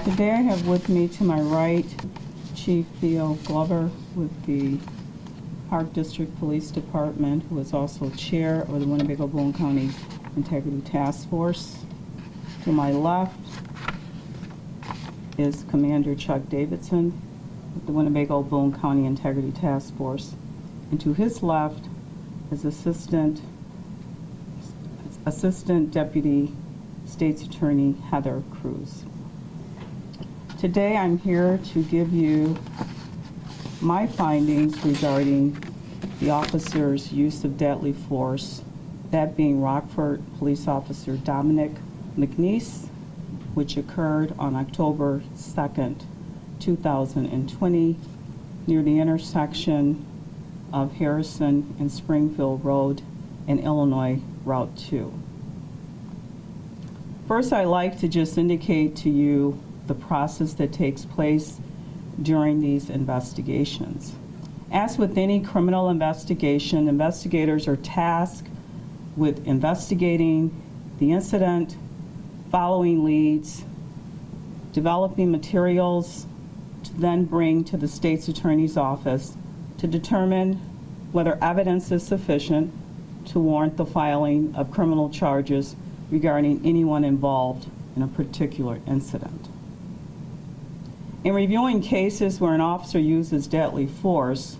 Today I have with me to my right Chief Theo Glover with the Park District Police Department, who is also chair of the Winnebago-Boone County Integrity Task Force. To my left is Commander Chuck Davidson with the Winnebago-Boone County Integrity Task Force. And to his left is Assistant Deputy State's Attorney Heather Cruz. Today I'm here to give you my findings regarding the officer's use of deadly force, that being Rockford Police Officer Dominic McNeese, which occurred on October 2nd, 2020, near the intersection of Harrison and Springfield Road and Illinois Route 2. First, I'd like to just indicate to you the process that takes place during these investigations. As with any criminal investigation, investigators are tasked with investigating the incident, following leads, developing materials to then bring to the state's attorney's office to determine whether evidence is sufficient to warrant the filing of criminal charges regarding anyone involved in a particular incident. In reviewing cases where an officer uses deadly force,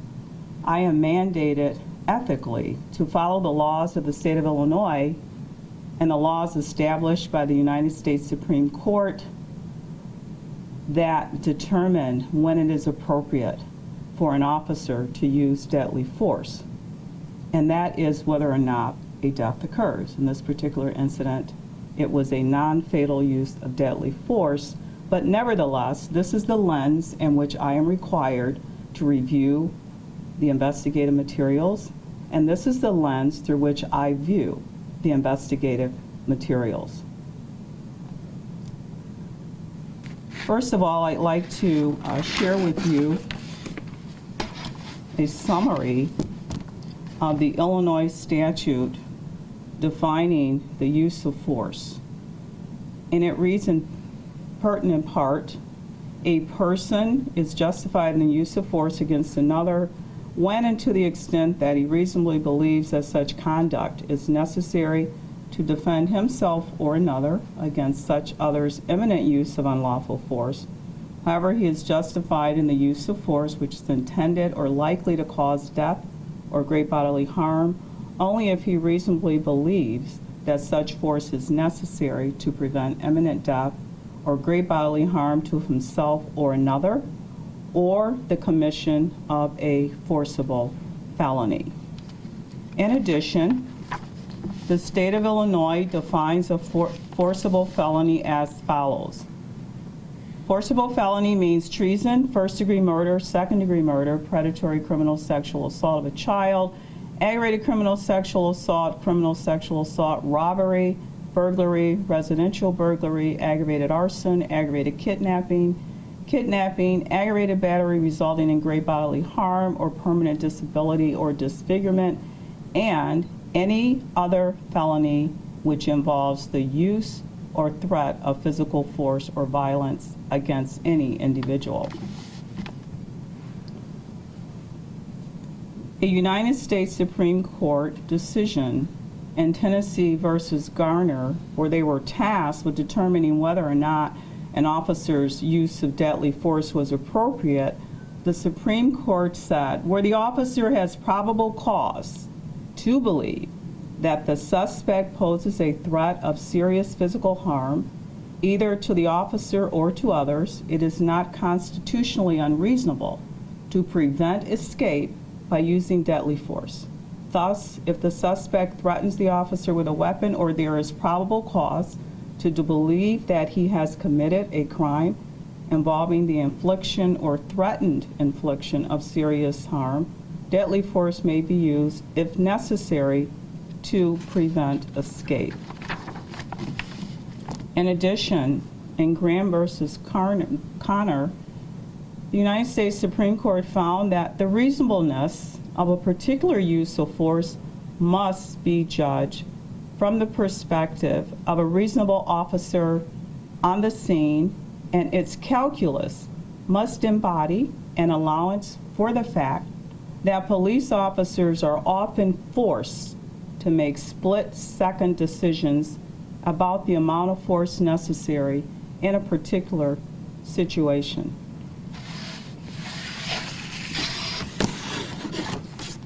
I am mandated ethically to follow the laws of the state of Illinois and the laws established by the United States Supreme Court that determine when it is appropriate for an officer to use deadly force. And that is whether or not a death occurs. In this particular incident, it was a non-fatal use of deadly force, but nevertheless, this is the lens in which I am required to review the investigative materials, and this is the lens through which I view the investigative materials. First of all, I'd like to share with you a summary of the Illinois statute defining the use of force. And it reads in pertinent part, a person is justified in the use of force against another when and to the extent that he reasonably believes that such conduct is necessary to defend himself or another against such other's imminent use of unlawful force. However, he is justified in the use of force which is intended or likely to cause death or great bodily harm only if he reasonably believes that such force is necessary to prevent imminent death or great bodily harm to himself or another, or the commission of a forcible felony. In addition, the state of Illinois defines a forcible felony as follows. Forcible felony means treason, first-degree murder, second-degree murder, predatory criminal sexual assault of a child, aggravated criminal sexual assault, robbery, burglary, residential burglary, aggravated arson, aggravated kidnapping, aggravated battery resulting in great bodily harm or permanent disability or disfigurement, and any other felony which involves the use or threat of physical force or violence against any individual. A United States Supreme Court decision in Tennessee versus Garner, where they were tasked with determining whether or not an officer's use of deadly force was appropriate, the Supreme Court said, where the officer has probable cause to believe that the suspect poses a threat of serious physical harm, either to the officer or to others, it is not constitutionally unreasonable to prevent escape by using deadly force. Thus, if the suspect threatens the officer with a weapon or there is probable cause to believe that he has committed a crime involving the infliction or threatened infliction of serious harm, deadly force may be used if necessary to prevent escape. In addition, in Graham versus Connor, the United States Supreme Court found that the reasonableness of a particular use of force must be judged from the perspective of a reasonable officer on the scene and its calculus must embody an allowance for the fact that police officers are often forced to make split-second decisions about the amount of force necessary in a particular situation.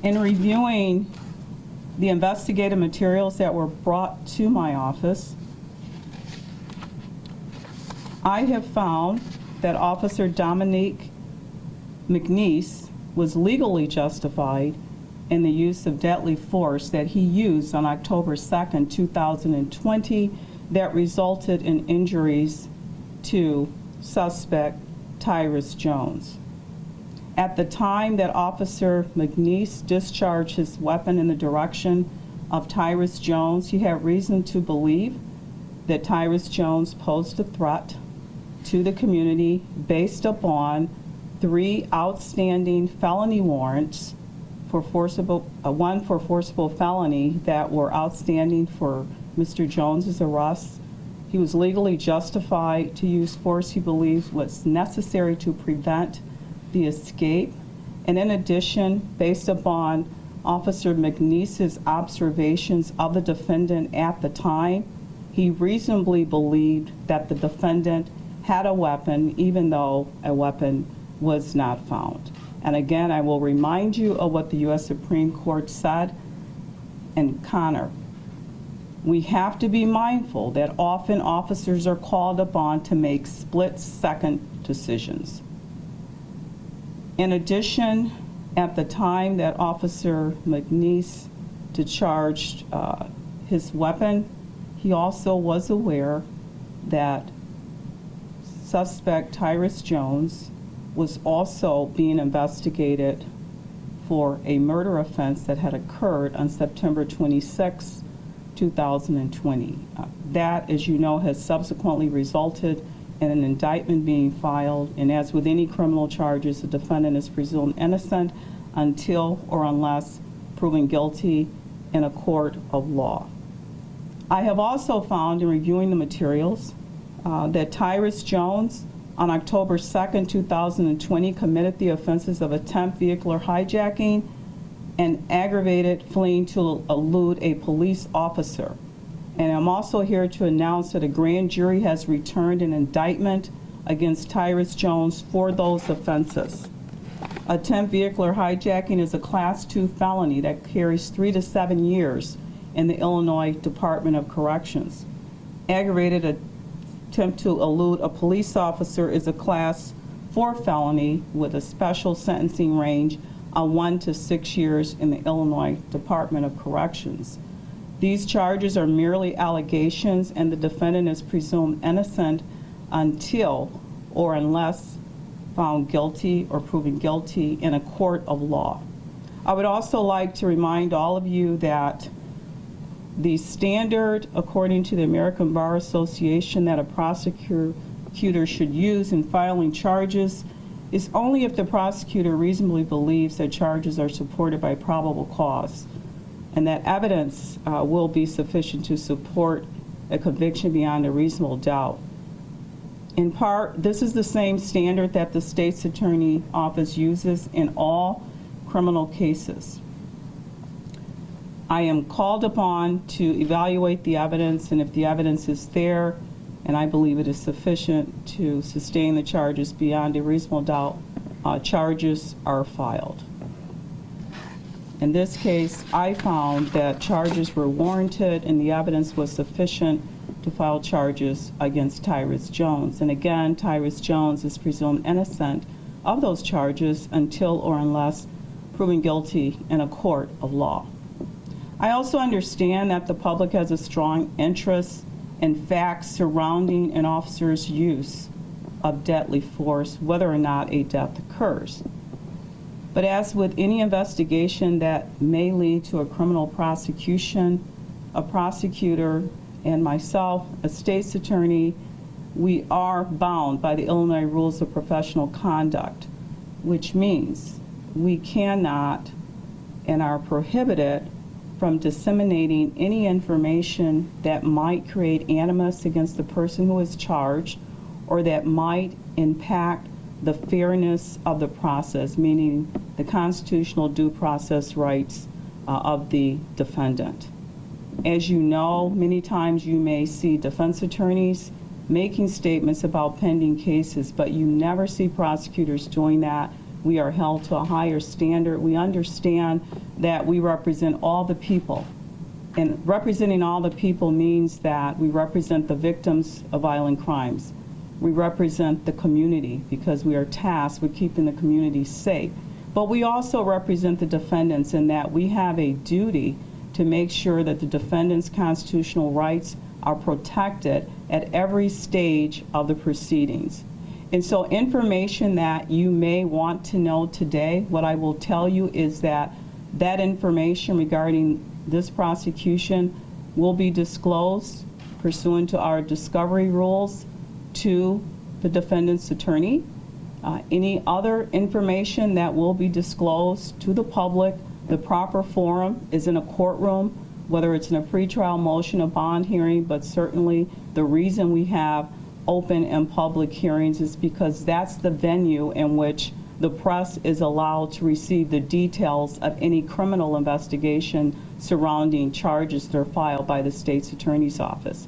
In reviewing the investigative materials that were brought to my office, I have found that Officer Dominique McNeese was legally justified in the use of deadly force that he used on October 2nd, 2020 that resulted in injuries to suspect Tyris Jones. At the time that Officer McNeese discharged his weapon in the direction of Tyris Jones, he had reason to believe that Tyris Jones posed a threat to the community based upon 3 outstanding felony warrants for one for forcible felony that were outstanding for Mr. Jones's arrest. He was legally justified to use force he believes was necessary to prevent the escape. And in addition, based upon Officer McNeese's observations of the defendant at the time, he reasonably believed that the defendant had a weapon, even though a weapon was not found. And again, I will remind you of what the U.S. Supreme Court said in Connor. We have to be mindful that often officers are called upon to make split-second decisions. In addition, at the time that Officer McNeese discharged his weapon, he also was aware that suspect Tyris Jones was also being investigated for a murder offense that had occurred on September 26, 2020. That, as you know, has subsequently resulted in an indictment being filed, and as with any criminal charges, the defendant is presumed innocent until or unless proven guilty in a court of law. I have also found in reviewing the materials that Tyris Jones on October 2nd, 2020 committed the offenses of attempt vehicular hijacking and aggravated fleeing to elude a police officer. And I'm also here to announce that a grand jury has returned an indictment against Tyris Jones for those offenses. Attempt vehicular hijacking is a Class 2 felony that carries 3 to 7 years in the Illinois Department of Corrections. Aggravated attempt to elude a police officer is a Class 4 felony with a special sentencing range of 1 to 6 years in the Illinois Department of Corrections. These charges are merely allegations, and the defendant is presumed innocent until or unless found guilty or proven guilty in a court of law. I would also like to remind all of you that the standard, according to the American Bar Association, that a prosecutor should use in filing charges is only if the prosecutor reasonably believes that charges are supported by probable cause and that evidence will be sufficient to support a conviction beyond a reasonable doubt. In part, this is the same standard that the state's attorney office uses in all criminal cases. I am called upon to evaluate the evidence, and if the evidence is there and I believe it is sufficient to sustain the charges beyond a reasonable doubt, charges are filed. In this case, I found that charges were warranted and the evidence was sufficient to file charges against Tyris Jones. And again, Tyris Jones is presumed innocent of those charges until or unless proven guilty in a court of law. I also understand that the public has a strong interest in facts surrounding an officer's use of deadly force, whether or not a death occurs. But as with any investigation that may lead to a criminal prosecution, a prosecutor and myself, a state's attorney, we are bound by the Illinois Rules of Professional Conduct, which means we cannot and are prohibited from disseminating any information that might create animus against the person who is charged or that might impact the fairness of the process, meaning the constitutional due process rights of the defendant. As you know, many times you may see defense attorneys making statements about pending cases, but you never see prosecutors doing that. We are held to a higher standard. We understand that we represent all the people. And representing all the people means that we represent the victims of violent crimes. We represent the community because we are tasked with keeping the community safe. But we also represent the defendants in that we have a duty to make sure that the defendant's constitutional rights are protected at every stage of the proceedings. And so information that you may want to know today, what I will tell you is that that information regarding this prosecution will be disclosed pursuant to our discovery rules to the defendant's attorney. Any other information that will be disclosed to the public, the proper forum is in a courtroom, whether it's in a pretrial motion, a bond hearing, but certainly the reason we have open and public hearings is because that's the venue in which the press is allowed to receive the details of any criminal investigation surrounding charges that are filed by the state's attorney's office.